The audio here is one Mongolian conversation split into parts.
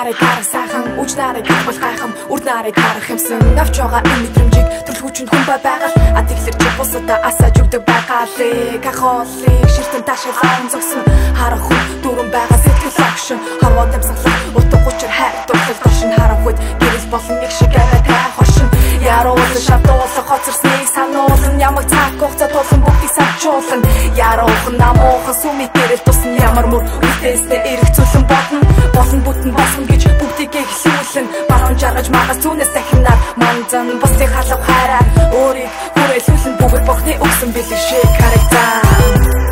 нарыг харах сайхан үж нарыг хавбал гайхам үр нарыг харах юмсан авч байгаа энэ мэдрэмжийг төрөлхүүчөнд хүн байгаад а тэгэхээр чи бусдаа асааж өгдөг байгаалээ кахолыг ширтэн ташаалан зогсон харах хүн дөрөн байгаа сэтгэл агшин харваа дамсгалах утга учир хайр дурлал дошин харах үед гэрэл болон нэг шиг аваа хошин яруул шатуулах хоцорсныг сануулсан ямаг цаг хугацаа тулсан бүгдийг савчуулсан яруухан намуухан сүмийг гэрэл тусна ямар мөр үтээстэй эрэх зүйлэн болон бүтэн болсон гэж бүгдийг эхлүүлэн баруун жаргаж магас түүнээс дахинаар манзан бусдыг халах хайраар өөрийг хүрээлүүлэн бүгд бохны өгсөн бэлэг шиг харагдаа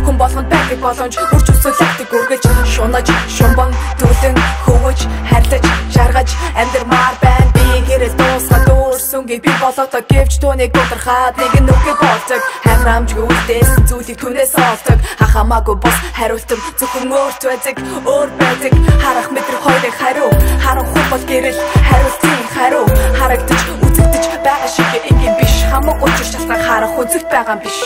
хүн болгонд байдаг боломж үрж өсөлтөг үргэж шунаж шумбан төлөн хөвөж хайрлаж жаргаж амьдрмаар байна би гэрэл дуусгаад өөрсөнгийг би болоодоо гэвч түүнийг удирхаад нэг нүгэ болдог хамрамжгүй үлдээсэн зүйлийг түнээс олдог хахамаагүй бос хариултам зөвхөн өөрт байдаг өөр байдаг харах мэдрэх хоёрыг хариу харах хүн бол гэрэл хариултын хариу харагдаж үзэгдэж байгаа шиг ингийн биш хамаг учир шалтгаан харах үзэгт байгаа юм биш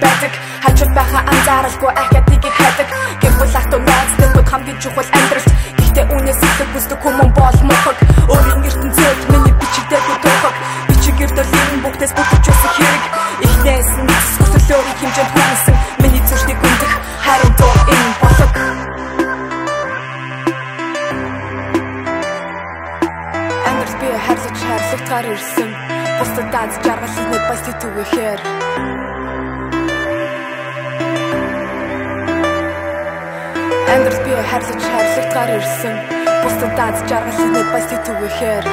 байдаг хажууд байхаа анзааралгүй ахиадыг хайдаг гэвч лахтуу найздаг бүх хамгийн чухал амьдралт гэхдээ үнээс их бүсдэг хүмүүс бол мохог өөрийн ертөнцид миний бичигдээд тохог бичигэрдэл энэ бүгдээс бүтэж байсан хэрэг ихнээс нь сүсэлөөрийн хэмжээнд хүнсэн миний зүрхний гүндэх харин тоо энэ болог амьдрал би харилцагтаар ирсэн бусдад дааз жаргалсан нэг бас тэтгүүхээр Амьдрал би харилцагтаар ирсэн бусдад дааз жаргалсан нэг бас тэтгүүхээр